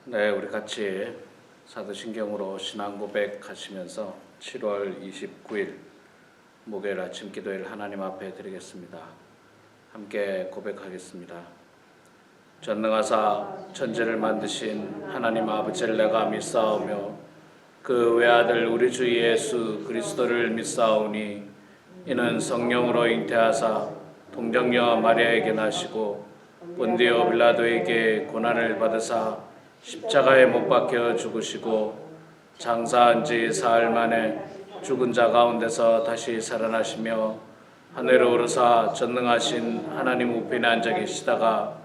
네, 우리 같이 사도신경으로 신앙 고백하시면서 7월 29일 목요일 아침 기도일 하나님 앞에 드리겠습니다. 함께 고백하겠습니다. 전능하사 천지를 만드신 하나님 아버지를 내가 믿사오며 그 외아들 우리 주 예수 그리스도를 믿사오니 이는 성령으로 잉태하사 동정녀 마리아에게 나시고 본디오 빌라도에게 고난을 받으사 십자가에 못 박혀 죽으시고 장사한 지 사흘 만에 죽은 자 가운데서 다시 살아나시며 하늘에 오르사 전능하신 하나님 우편에 앉아 계시다가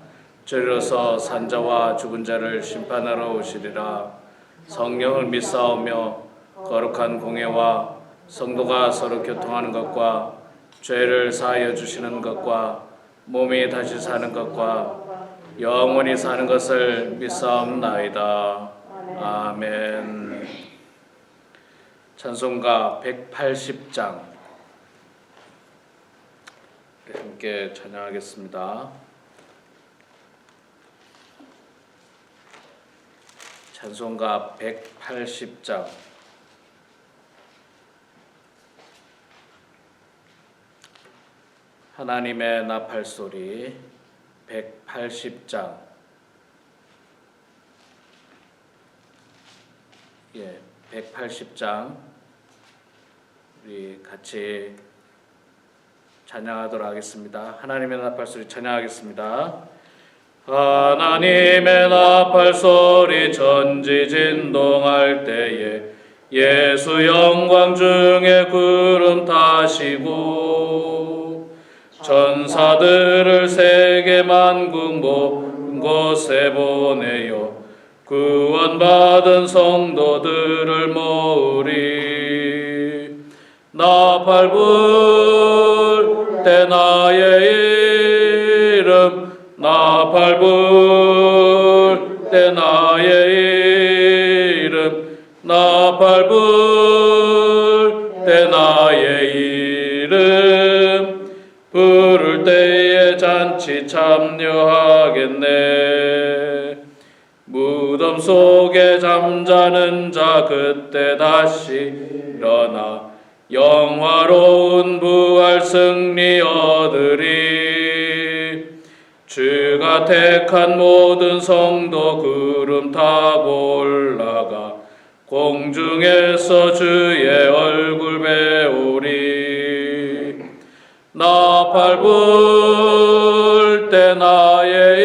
저리로서 산자와 죽은 자를 심판하러 오시리라. 성령을 믿사오며 거룩한 공예와 성도가 서로 교통하는 것과 죄를 사하여 주시는 것과 몸이 다시 사는 것과 영원히 사는 것을 믿사옵나이다. 아멘. 찬송가 180장 함께 찬양하겠습니다. 찬송가 180장 하나님의 나팔소리 180장 180장 우리 같이 찬양하도록 하겠습니다. 하나님의 나팔소리 찬양하겠습니다. 하나님의 나팔소리 전지진동할 때에 예수 영광 중에 구름 타시고 천사들을 세계 만국 모든 곳에 보내어 구원받은 성도들을 모으리. 나팔 불 때 나의 이름 나팔 불 때 나의 이름 나팔 불 때 나의 이름 부를 때에 잔치 참여하겠네. 무덤 속에 잠자는 자 그때 다시 일어나 영화로운 부활 승리 얻으리. 주가 택한 모든 성도 구름 타고 올라가 공중에서 주의 얼굴 배우리. 나팔 불 때 나의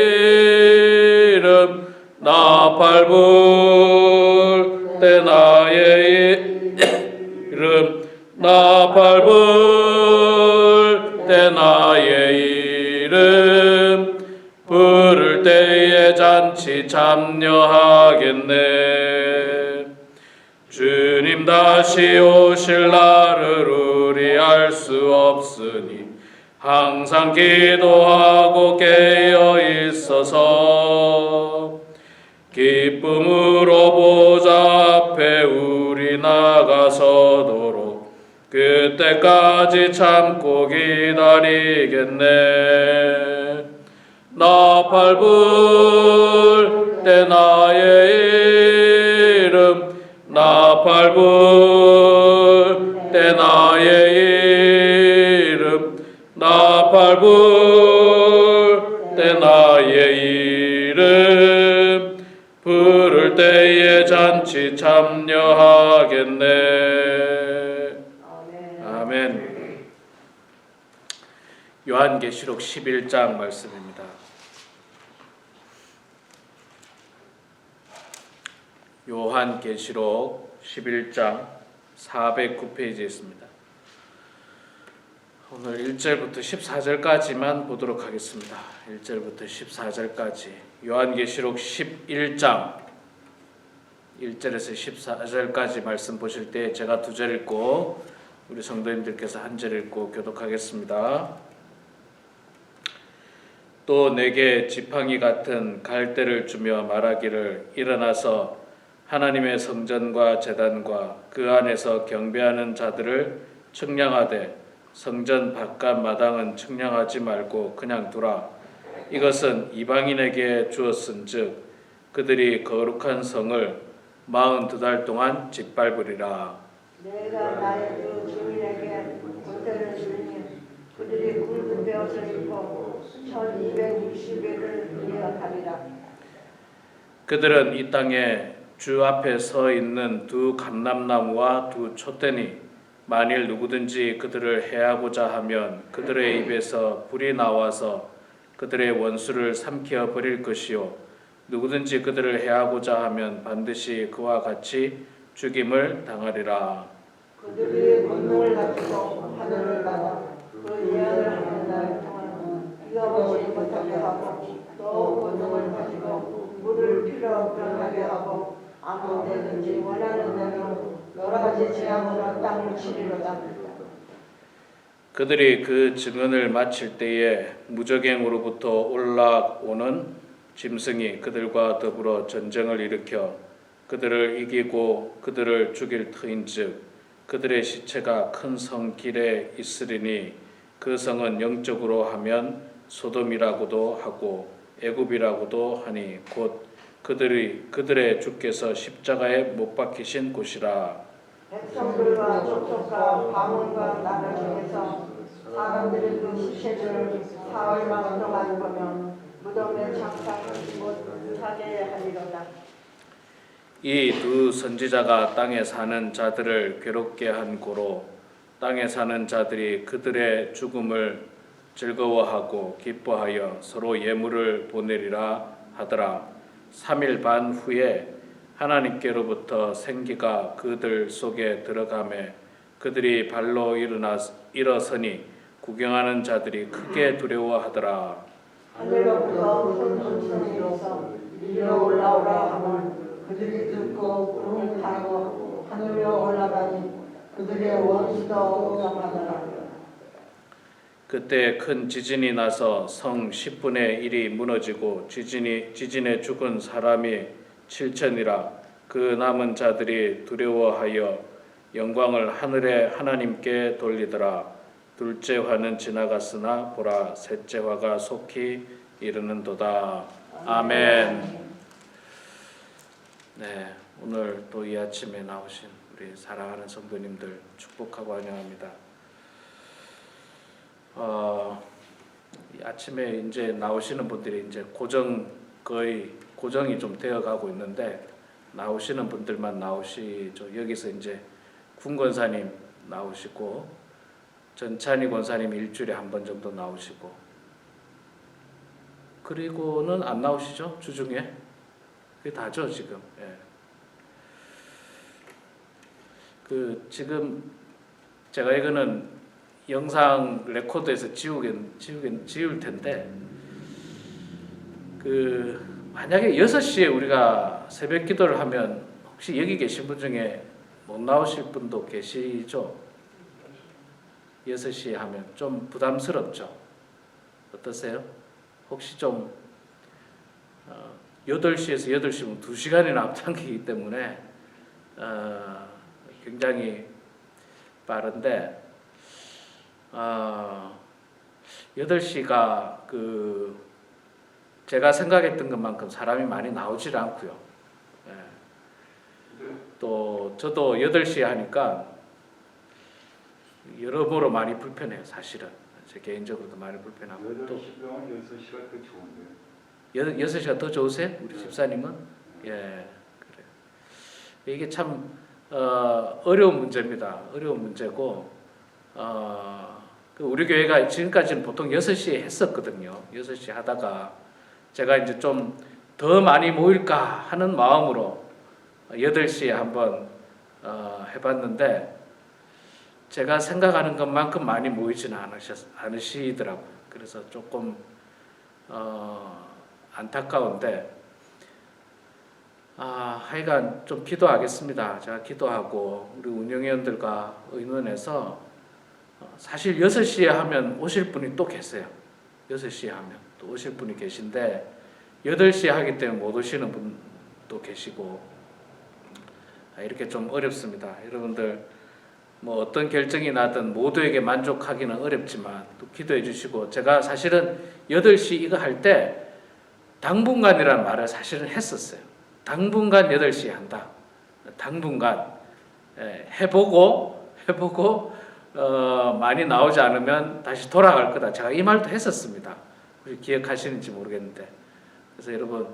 이름 나팔 불 때 나의 이름 나팔 불 때 나의 이름 부를 때에 잔치 참여하겠네. 주님 다시 오실 날을 우리 알 수 없으니 항상 기도하고 깨어 있어서 기쁨으로 보좌 앞에 우리 나가서도록 그때까지 참고 기다리겠네. 나팔 불 때 나의 이름 나팔 불 때 나의 이름 나팔 불 때 나의 이름 부를 때에 잔치 참여하겠네. 아멘. 요한계시록 11장 말씀입니다. 요한계시록 11장 409페이지에 있습니다. 오늘 1절부터 14절까지만 보도록 하겠습니다. 1절부터 14절까지 요한계시록 11장 1절에서 14절까지 말씀 보실 때 제가 2절 읽고 우리 성도님들께서 1절 읽고 교독하겠습니다. 또 내게 지팡이 같은 갈대를 주며 말하기를 일어나서 하나님의 성전과 제단과 그 안에서 경배하는 자들을 측량하되 성전 바깥 마당은 측량하지 말고 그냥 두라. 이것은 이방인에게 주었은즉 그들이 거룩한 성을 42달 동안 짓밟으리라. 내가 나의 두 주민에게 권세를 주리니 그들이 굵은 베옷을 입고 1260일을 이어가리라. 그들은 이 땅에 주 앞에 서 있는 두 감람나무와 두 촛대니 만일 누구든지 그들을 해하고자 하면 그들의 입에서 불이 나와서 그들의 원수를 삼켜 버릴 것이요 누구든지 그들을 해하고자 하면 반드시 그와 같이 죽임을 당하리라. 그들이 권능을 가지고 하늘을 받아 그 예언을 하는 날 동안 비가 오지 못하게 하고 또 권능을 가지고 물을 필요 없게 하고 아무 데든지 원하는 대로 여러 가지 재앙으로 땅을 치리로다. 그들이 그 증언을 마칠 때에 무적행으로부터 올라오는 짐승이 그들과 더불어 전쟁을 일으켜 그들을 이기고 그들을 죽일 터인즉 그들의 시체가 큰 성 길에 있으리니 그 성은 영적으로 하면 소돔이라고도 하고 애굽이라고도 하니 곧 그들의 주께서 십자가에 못 박히신 곳이라. 백성들과 족속과 가문과 나라 중에서 사람들이 그 시체들을 사흘만 동안 보면 무덤에 장사를 못하게 하리로다. 이 두 선지자가 땅에 사는 자들을 괴롭게 한 고로 땅에 사는 자들이 그들의 죽음을 즐거워하고 기뻐하여 서로 예물을 보내리라 하더라. 3일 반 후에 하나님께로부터 생기가 그들 속에 들어가매 그들이 발로 일어서니 구경하는 자들이 크게 두려워하더라. 하늘로부터 큰 음성이 일어서 이리로 올라오라 하면 그들이 듣고 구름 타고 하늘로 올라가니 그들의 원수도 응답하더라. 그때 큰 지진이 나서 성 10분의 1이 무너지고 지진에 죽은 사람이 7천이라. 그 남은 자들이 두려워하여 영광을 하늘의 하나님께 돌리더라. 둘째 화는 지나갔으나 보라 셋째 화가 속히 이르는도다. 아멘. 네, 오늘 또 이 아침에 나오신 우리 사랑하는 성도님들 축복하고 환영합니다. 이 아침에 이제 나오시는 분들이 이제 거의 고정이 좀 되어가고 있는데 나오시는 분들만 나오시죠. 여기서 이제 군 권사님 나오시고 전찬희 권사님 일주일에 한 번 정도 나오시고 그리고는 안 나오시죠? 주중에 그게 다죠 지금. 예. 지금 제가 이거는 영상 레코드에서 지울 텐데 만약에 6시에 우리가 새벽 기도를 하면 혹시 여기 계신 분 중에 못 나오실 분도 계시죠? 6시에 하면 좀 부담스럽죠? 어떠세요? 혹시 좀 8시에서 8시면 2시간이나 앞당기기 때문에 굉장히 빠른데 8시가 제가 생각했던 것만큼 사람이 많이 나오질 않고요. 예. 또 저도 8시에 하니까 여러모로 많이 불편해요. 사실은 제 개인적으로도 많이 불편하고 또 6시가 더 좋은데요. 6시가 더 좋으세요? 우리 집사님은? 예, 그래요. 이게 참 어려운 문제입니다. 어려운 문제고 우리 교회가 지금까지는 보통 6시에 했었거든요. 6시 하다가 제가 이제 좀 더 많이 모일까 하는 마음으로 8시에 한번 해봤는데 제가 생각하는 것만큼 많이 모이지는 않으시더라고요. 그래서 조금 안타까운데 하여간 좀 기도하겠습니다. 제가 기도하고 우리 운영위원들과 의논해서 사실 6시에 하면 오실 분이 또 계세요. 6시에 하면 또 오실 분이 계신데 8시에 하기 때문에 못 오시는 분도 계시고 이렇게 좀 어렵습니다. 여러분들 뭐 어떤 결정이 나든 모두에게 만족하기는 어렵지만 또 기도해 주시고 제가 사실은 8시 이거 할 때 당분간이라는 말을 사실은 했었어요. 당분간 8시에 한다. 당분간 해보고 많이 나오지 않으면 다시 돌아갈 거다. 제가 이 말도 했었습니다. 혹시 기억하시는지 모르겠는데. 그래서 여러분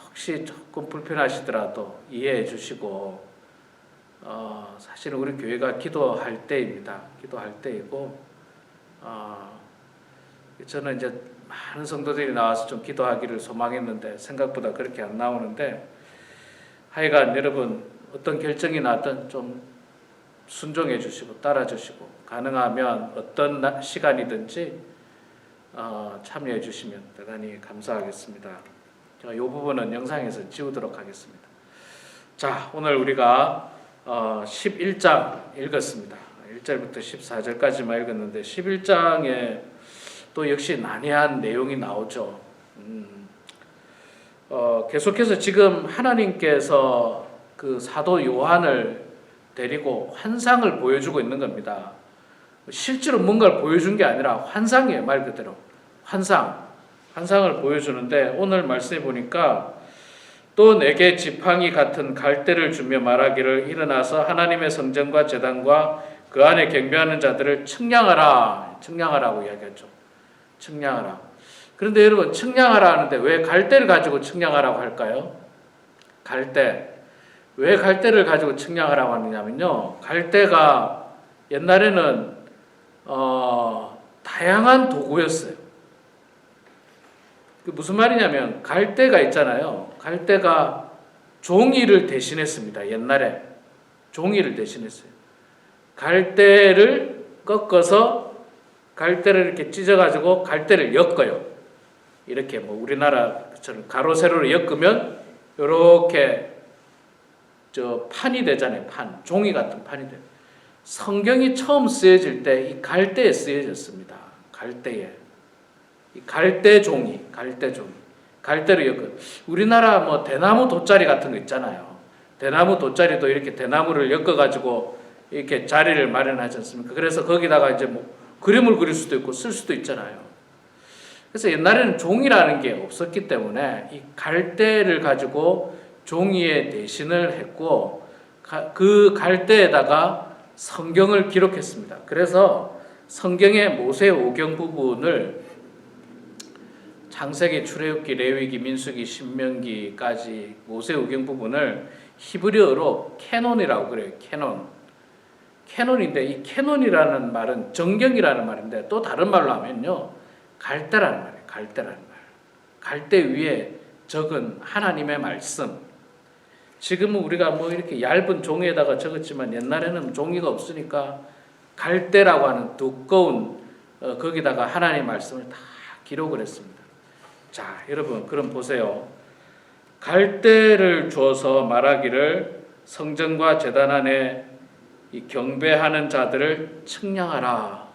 혹시 조금 불편하시더라도 이해해 주시고 사실은 우리 교회가 기도할 때입니다. 기도할 때이고 저는 이제 많은 성도들이 나와서 좀 기도하기를 소망했는데 생각보다 그렇게 안 나오는데 하여간 여러분 어떤 결정이 나든 좀 순종해 주시고 따라 주시고 가능하면 어떤 시간이든지 참여해 주시면 대단히 감사하겠습니다. 제가 이 부분은 영상에서 지우도록 하겠습니다. 자, 오늘 우리가 11장 읽었습니다. 1절부터 14절까지만 읽었는데 11장에 또 역시 난해한 내용이 나오죠. 계속해서 지금 하나님께서 그 사도 요한을 데리고 환상을 보여주고 있는 겁니다. 실제로 뭔가를 보여준 게 아니라 환상이에요. 말 그대로 환상을 보여주는데 오늘 말씀해 보니까 또 내게 지팡이 같은 갈대를 주며 말하기를 일어나서 하나님의 성전과 제단과 그 안에 경배하는 자들을 측량하라고 이야기하죠. 측량하라. 그런데 여러분 측량하라 하는데 왜 갈대를 가지고 측량하라고 할까요? 갈대. 왜 갈대를 가지고 측량하라고 하느냐면요. 갈대가 옛날에는 다양한 도구였어요. 그 무슨 말이냐면 갈대가 있잖아요. 갈대가 종이를 대신했습니다. 옛날에 종이를 대신했어요. 갈대를 꺾어서 갈대를 이렇게 찢어가지고 갈대를 엮어요. 이렇게 뭐 우리나라처럼 가로 세로로 엮으면 이렇게 판이 되잖아요. 종이 같은 판이 돼요. 성경이 처음 쓰여질 때 이 갈대에 쓰여졌습니다. 갈대에. 이 갈대 종이. 갈대로 엮어. 우리나라 뭐 대나무 돗자리 같은 거 있잖아요. 대나무 돗자리도 이렇게 대나무를 엮어가지고 이렇게 자리를 마련하지 않습니까? 그래서 거기다가 이제 뭐 그림을 그릴 수도 있고 쓸 수도 있잖아요. 그래서 옛날에는 종이라는 게 없었기 때문에 이 갈대를 가지고 종이에 대신을 했고 그 갈대에다가 성경을 기록했습니다. 그래서 성경의 모세오경 부분을 창세기, 출애굽기, 레위기, 민수기, 신명기까지 모세오경 부분을 히브리어로 캐논이라고 그래요. 캐논인데 이 캐논이라는 말은 정경이라는 말인데 또 다른 말로 하면요. 갈대라는 말이에요. 갈대 위에 적은 하나님의 말씀. 지금은 우리가 뭐 이렇게 얇은 종이에다가 적었지만 옛날에는 종이가 없으니까 갈대라고 하는 두꺼운 거기다가 하나님의 말씀을 다 기록을 했습니다. 자, 여러분 그럼 보세요. 갈대를 주어서 말하기를 성전과 제단 안에 이 경배하는 자들을 측량하라.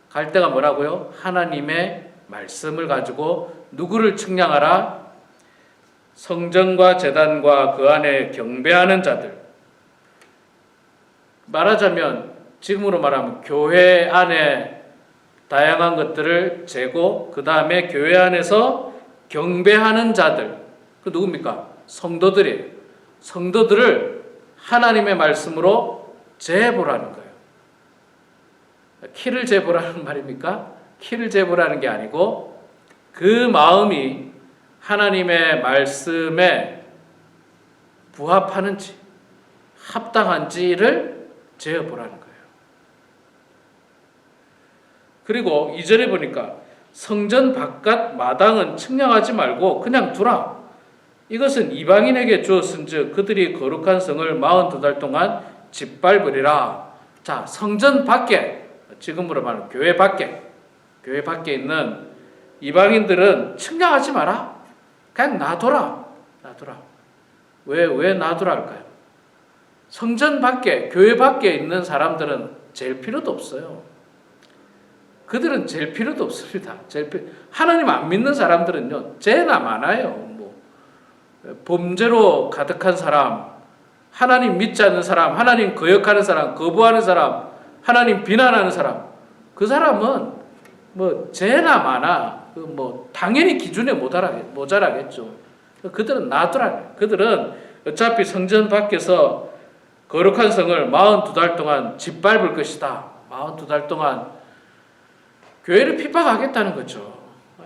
갈대가 뭐라고요? 하나님의 말씀을 가지고 누구를 측량하라? 성전과 제단과 그 안에 경배하는 자들. 말하자면 지금으로 말하면 교회 안에 다양한 것들을 재고 그 다음에 교회 안에서 경배하는 자들. 그 누굽니까? 성도들이에요. 성도들을 하나님의 말씀으로 재보라는 거예요. 키를 재보라는 말입니까? 키를 재보라는 게 아니고 그 마음이 하나님의 말씀에 부합하는지 합당한지를 재보라는 거예요. 그리고 2절에 보니까 성전 바깥 마당은 측량하지 말고 그냥 두라. 이것은 이방인에게 주었은즉 그들이 거룩한 성을 42달 동안 짓밟으리라. 자, 성전 밖에, 지금으로 말하면 교회 밖에 있는 이방인들은 측량하지 마라. 그냥 놔둬라. 왜 놔두라 할까요? 성전 밖에, 교회 밖에 있는 사람들은 잴 필요도 없어요. 그들은 잴 필요도 없습니다. 하나님 안 믿는 사람들은요, 죄나 많아요. 뭐 범죄로 가득한 사람, 하나님 믿지 않는 사람, 하나님 거역하는 사람, 거부하는 사람, 하나님 비난하는 사람, 그 사람은 뭐 죄나 많아. 뭐 당연히 기준에 모자라겠죠. 그들은 놔두라. 그들은 어차피 성전 밖에서 거룩한 성을 42달 동안 짓밟을 것이다. 42달 동안 교회를 핍박하겠다는 거죠.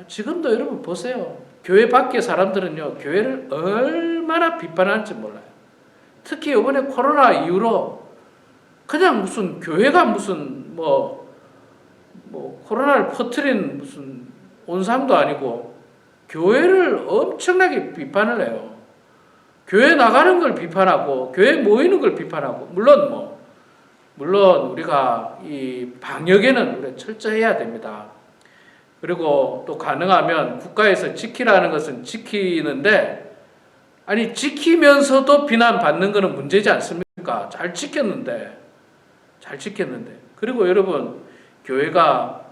지금도 여러분 보세요. 교회 밖의 사람들은요, 교회를 얼마나 비판하는지 몰라요. 특히 이번에 코로나 이후로 그냥 무슨 교회가 무슨 뭐 코로나를 퍼뜨린 무슨 온상도 아니고 교회를 엄청나게 비판을 해요. 교회 나가는 걸 비판하고 교회 모이는 걸 비판하고 물론 우리가 이 방역에는 우리가 철저해야 됩니다. 그리고 또 가능하면 국가에서 지키라는 것은 지키는데 아니 지키면서도 비난받는 것은 문제지 않습니까? 잘 지켰는데 그리고 여러분 교회가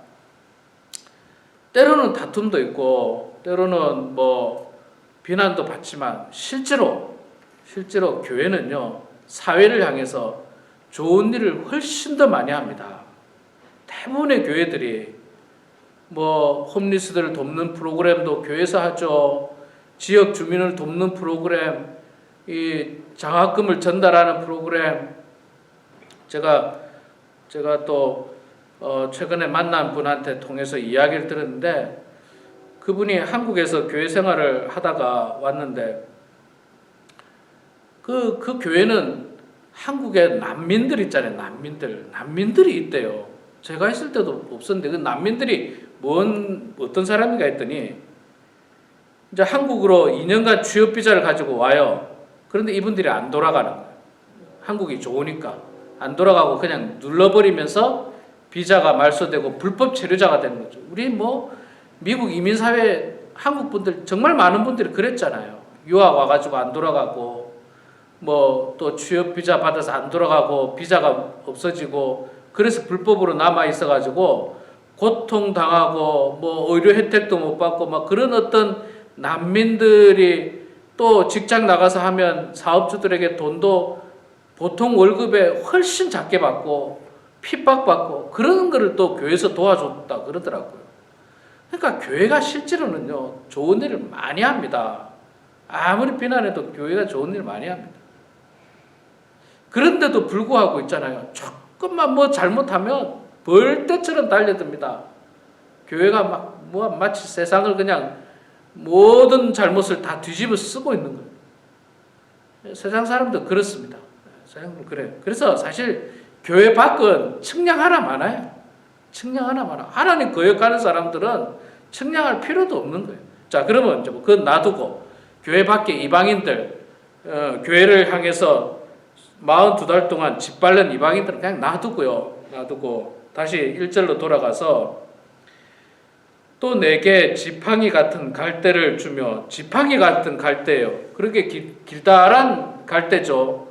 때로는 다툼도 있고 때로는 뭐 비난도 받지만 실제로 교회는요 사회를 향해서 좋은 일을 훨씬 더 많이 합니다. 대부분의 교회들이 뭐 홈리스들을 돕는 프로그램도 교회에서 하죠. 지역 주민을 돕는 프로그램, 이 장학금을 전달하는 프로그램. 제가 또 최근에 만난 분한테 통해서 이야기를 들었는데 그분이 한국에서 교회 생활을 하다가 왔는데 그 교회는 한국에 난민들 있잖아요. 난민들이 있대요. 제가 있을 때도 없었는데 그 난민들이 어떤 사람인가 했더니 이제 한국으로 2년간 취업 비자를 가지고 와요. 그런데 이분들이 안 돌아가는 거예요. 한국이 좋으니까 안 돌아가고 그냥 눌러버리면서 비자가 말소되고 불법 체류자가 되는 거죠. 우리 뭐 미국 이민사회 한국 분들 정말 많은 분들이 그랬잖아요. 유학 와가지고 안 돌아가고 뭐 또 취업 비자 받아서 안 돌아가고 비자가 없어지고 그래서 불법으로 남아 있어가지고 고통당하고 뭐 의료 혜택도 못 받고 막 그런 어떤 난민들이 또 직장 나가서 하면 사업주들에게 돈도 보통 월급에 훨씬 작게 받고 핍박받고 그런 거를 또 교회에서 도와줬다 그러더라고요. 그러니까 교회가 실제로는요 좋은 일을 많이 합니다. 아무리 비난해도 교회가 좋은 일을 많이 합니다. 그런데도 불구하고 있잖아요. 조금만 뭐 잘못하면 벌떼처럼 달려듭니다. 교회가 마치 세상을 그냥 모든 잘못을 다 뒤집어 쓰고 있는 거예요. 세상 사람도 그렇습니다. 세상도 그래요. 그래서 사실 교회 밖은 측량 하나 많아요. 하나님 거역하는 사람들은 측량할 필요도 없는 거예요. 자, 그러면 이제 그건 놔두고 교회 밖의 이방인들, 교회를 향해서 42달 동안 짓밟는 이방인들은 그냥 놔두고 다시 1절로 돌아가서 또 내게 지팡이 같은 갈대를 주며 지팡이 같은 갈대예요. 그렇게 길다란 갈대죠.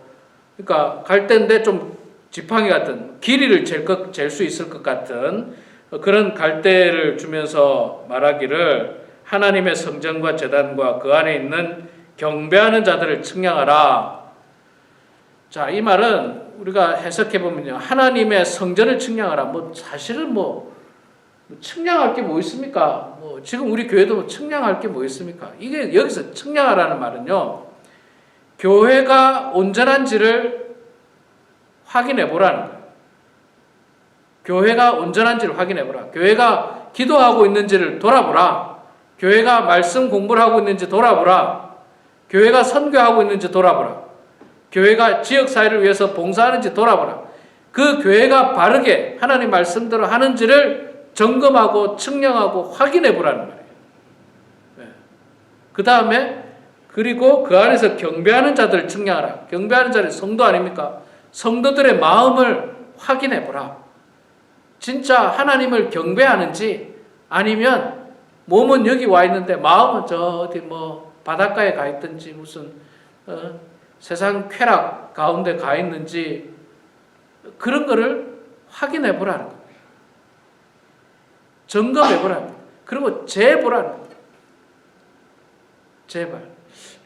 그러니까 갈대인데 좀 지팡이 같은 길이를 잴 수 있을 것 같은 그런 갈대를 주면서 말하기를 하나님의 성전과 제단과 그 안에 있는 경배하는 자들을 측량하라. 자, 이 말은 우리가 해석해 보면요, 하나님의 성전을 측량하라. 사실은 측량할 게 뭐 있습니까? 지금 우리 교회도 측량할 게 뭐 있습니까? 이게 여기서 측량하라는 말은요, 교회가 온전한지를 확인해 보라는 거예요. 교회가 온전한지를 확인해 보라. 교회가 기도하고 있는지를 돌아보라. 교회가 말씀 공부를 하고 있는지 돌아보라. 교회가 선교하고 있는지 돌아보라. 교회가 지역사회를 위해서 봉사하는지 돌아보라. 그 교회가 바르게 하나님 말씀대로 하는지를 점검하고 측량하고 확인해 보라는 말이에요. 그 다음에 그리고 그 안에서 경배하는 자들을 측량하라. 경배하는 자는 성도 아닙니까? 성도들의 마음을 확인해 보라. 진짜 하나님을 경배하는지 아니면 몸은 여기 와 있는데 마음은 저 어디 바닷가에 가 있든지 무슨 세상 쾌락 가운데 가 있는지 그런 거를 확인해 보라는 거예요. 점검해 보라는 거예요. 그리고 재보라는 거예요. 제발.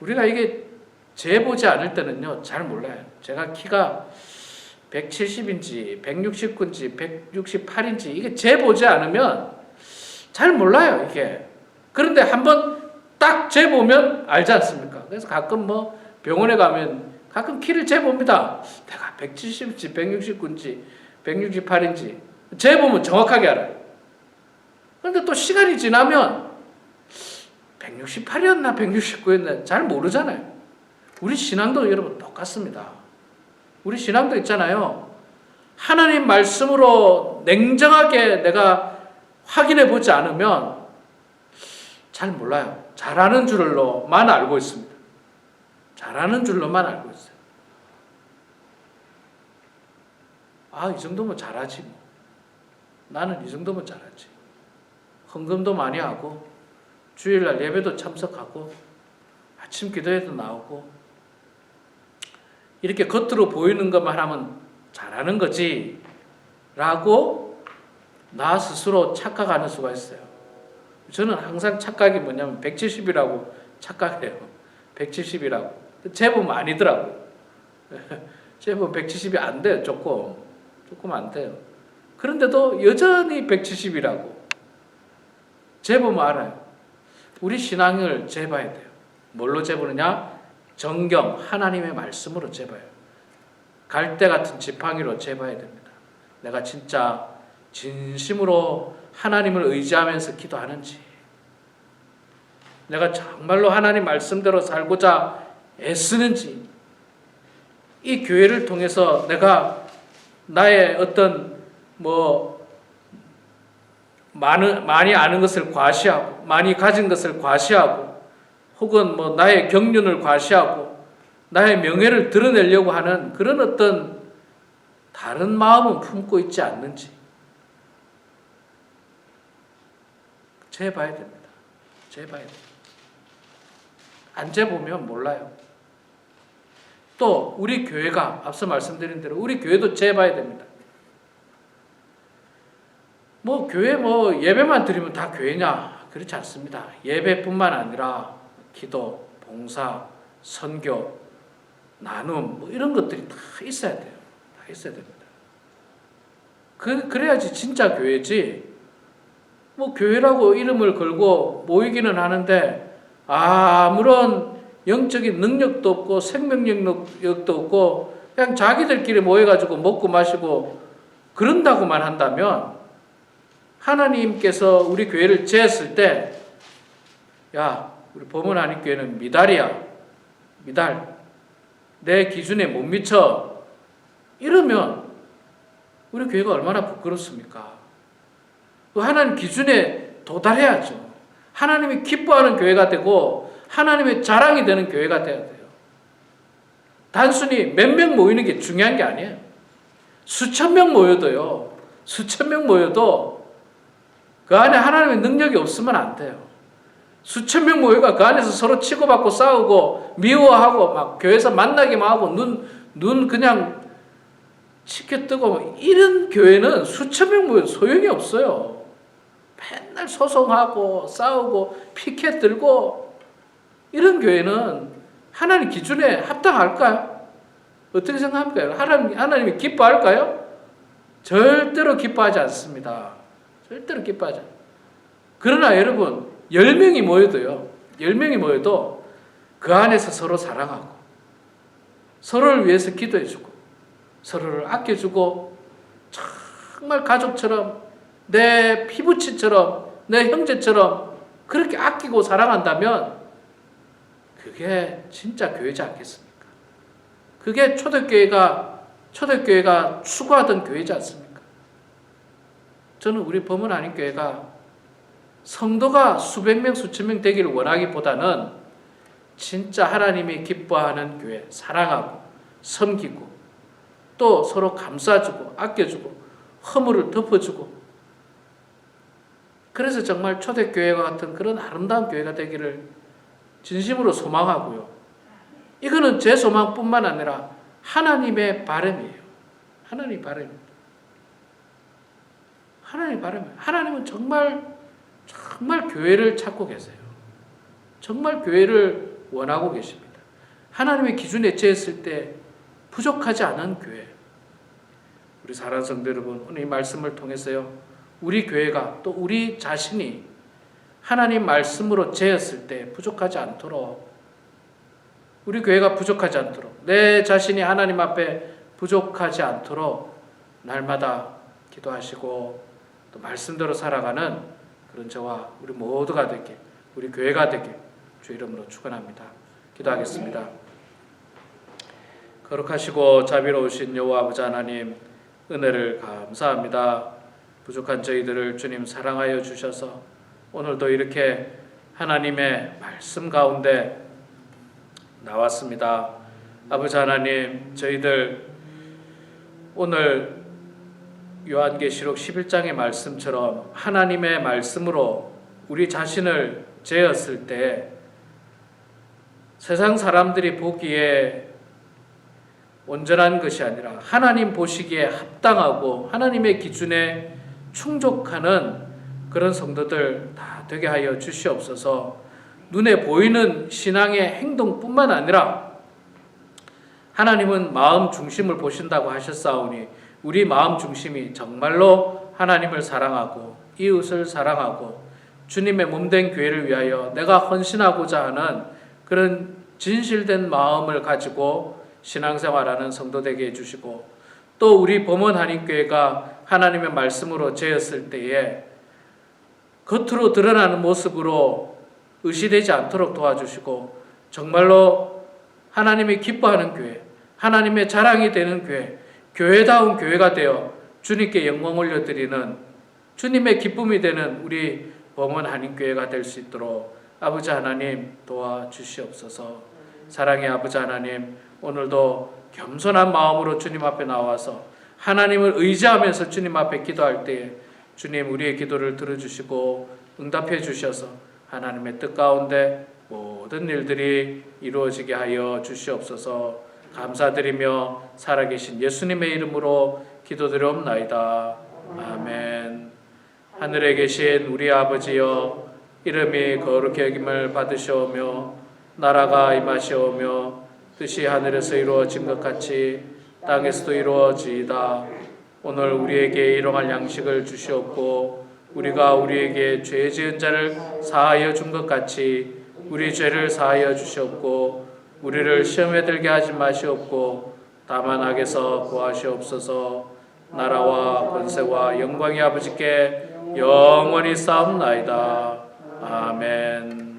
우리가 이게 재보지 않을 때는요 잘 몰라요. 제가 키가 170인지 169인지 168인지 이게 재보지 않으면 잘 몰라요, 이게. 그런데 한번 딱 재보면 알지 않습니까? 그래서 가끔 뭐 병원에 가면 가끔 키를 재봅니다. 내가 170인지 169인지 168인지 재보면 정확하게 알아요. 그런데 또 시간이 지나면 168이었나 169였나 잘 모르잖아요. 우리 신앙도 여러분 똑같습니다. 우리 신앙도 있잖아요. 하나님 말씀으로 냉정하게 내가 확인해 보지 않으면 잘 몰라요. 잘하는 줄로만 알고 있습니다. 잘하는 줄로만 알고 있어요. 아, 이 정도면 잘하지 뭐. 나는 이 정도면 잘하지. 헌금도 많이 하고 주일날 예배도 참석하고 아침 기도회도 나오고 이렇게 겉으로 보이는 것만 하면 잘하는 거지 라고 나 스스로 착각하는 수가 있어요. 저는 항상 착각이 뭐냐면 170이라고 착각해요. 170이라고. 재보면 아니더라고요. 재보면 170이 안 돼요. 조금 안 돼요. 그런데도 여전히 170이라고 재보면 알아요. 우리 신앙을 재봐야 돼요. 뭘로 재보느냐? 정경, 하나님의 말씀으로 재봐요. 갈대 같은 지팡이로 재봐야 됩니다. 내가 진짜 진심으로 하나님을 의지하면서 기도하는지, 내가 정말로 하나님 말씀대로 살고자 애쓰는지, 이 교회를 통해서 내가 나의 어떤 많이 아는 것을 과시하고, 많이 가진 것을 과시하고, 혹은 나의 경륜을 과시하고, 나의 명예를 드러내려고 하는 그런 어떤 다른 마음은 품고 있지 않는지 재봐야 됩니다. 재봐야 됩니다. 안 재보면 몰라요. 또 우리 교회가 앞서 말씀드린 대로 우리 교회도 재봐야 됩니다. 교회 예배만 드리면 다 교회냐? 그렇지 않습니다. 예배뿐만 아니라 기도, 봉사, 선교, 나눔 이런 것들이 다 있어야 돼요. 다 있어야 됩니다. 그래야지 진짜 교회지. 교회라고 이름을 걸고 모이기는 하는데 아무런 영적인 능력도 없고 생명력도 없고 그냥 자기들끼리 모여가지고 먹고 마시고 그런다고만 한다면, 하나님께서 우리 교회를 재었을 때 야, 우리 범은한인교회는 미달이야. 미달. 내 기준에 못 미쳐. 이러면 우리 교회가 얼마나 부끄럽습니까? 하나님 기준에 도달해야죠. 하나님이 기뻐하는 교회가 되고 하나님의 자랑이 되는 교회가 돼야 돼요. 단순히 몇 명 모이는 게 중요한 게 아니에요. 수천 명 모여도요. 수천 명 모여도 그 안에 하나님의 능력이 없으면 안 돼요. 수천 명 모여가 그 안에서 서로 치고받고 싸우고 미워하고 막 교회에서 만나기만 하고 눈 그냥 치켜뜨고 이런 교회는 수천 명 모여도 소용이 없어요. 맨날 소송하고 싸우고 피켓 들고 이런 교회는 하나님 기준에 합당할까요? 어떻게 생각합니까? 하나님이 기뻐할까요? 절대로 기뻐하지 않습니다. 절대로 기뻐하지 않아요. 그러나 여러분 10명이 모여도요. 10명이 모여도 그 안에서 서로 사랑하고 서로를 위해서 기도해주고 서로를 아껴주고 정말 가족처럼 내 피부치처럼 내 형제처럼 그렇게 아끼고 사랑한다면 그게 진짜 교회지 않겠습니까? 그게 초대교회가 추구하던 교회지 않습니까? 저는 우리 범은한인교회가 성도가 수백 명 수천 명 되기를 원하기보다는 진짜 하나님이 기뻐하는 교회, 사랑하고 섬기고 또 서로 감싸주고 아껴주고 허물을 덮어주고, 그래서 정말 초대교회와 같은 그런 아름다운 교회가 되기를 진심으로 소망하고요. 이거는 제 소망뿐만 아니라 하나님의 바람이에요. 하나님의 바람입니다. 하나님의 바람이에요. 하나님은 정말 교회를 찾고 계세요. 정말 교회를 원하고 계십니다. 하나님의 기준에 재했을 때 부족하지 않은 교회. 우리 사랑하는 성도 여러분, 오늘 이 말씀을 통해서요, 우리 교회가 또 우리 자신이 하나님 말씀으로 재었을 때 부족하지 않도록, 우리 교회가 부족하지 않도록, 내 자신이 하나님 앞에 부족하지 않도록 날마다 기도하시고 또 말씀대로 살아가는 그런 저와 우리 모두가 되게, 우리 교회가 되게 주 이름으로 축원합니다. 기도하겠습니다. 거룩하시고 자비로우신 여호와 아버지 하나님, 은혜를 감사합니다. 부족한 저희들을 주님 사랑하여 주셔서 오늘도 이렇게 하나님의 말씀 가운데 나왔습니다. 아버지 하나님, 저희들 오늘 요한계시록 11장의 말씀처럼 하나님의 말씀으로 우리 자신을 재었을 때 세상 사람들이 보기에 온전한 것이 아니라 하나님 보시기에 합당하고 하나님의 기준에 충족하는 그런 성도들 다 되게 하여 주시옵소서. 눈에 보이는 신앙의 행동뿐만 아니라 하나님은 마음 중심을 보신다고 하셨사오니 우리 마음 중심이 정말로 하나님을 사랑하고 이웃을 사랑하고 주님의 몸된 교회를 위하여 내가 헌신하고자 하는 그런 진실된 마음을 가지고 신앙생활하는 성도 되게 해주시고, 또 우리 범원 한인교회가 하나님의 말씀으로 재었을 때에 겉으로 드러나는 모습으로 의시되지 않도록 도와주시고, 정말로 하나님이 기뻐하는 교회, 하나님의 자랑이 되는 교회, 교회다운 교회가 되어 주님께 영광 올려드리는 주님의 기쁨이 되는 우리 범원 한인교회가 될 수 있도록 아버지 하나님 도와주시옵소서. 사랑의 아버지 하나님, 오늘도 겸손한 마음으로 주님 앞에 나와서 하나님을 의지하면서 주님 앞에 기도할 때에 주님 우리의 기도를 들어주시고 응답해 주셔서 하나님의 뜻 가운데 모든 일들이 이루어지게 하여 주시옵소서. 감사드리며 살아계신 예수님의 이름으로 기도드리옵나이다. 아멘. 하늘에 계신 우리 아버지여, 이름이 거룩히 여김을 받으시오며 나라가 임하시오며 뜻이 하늘에서 이루어진 것 같이 땅에서도 이루어지이다. 오늘 우리에게 일용할 양식을 주시옵고 우리가 우리에게 죄 지은 자를 사하여 준 것 같이 우리 죄를 사하여 주시옵고 우리를 시험에 들게 하지 마시옵고 다만 악에서 구하시옵소서. 나라와 권세와 영광이 아버지께 영원히 싸움나이다. 아멘.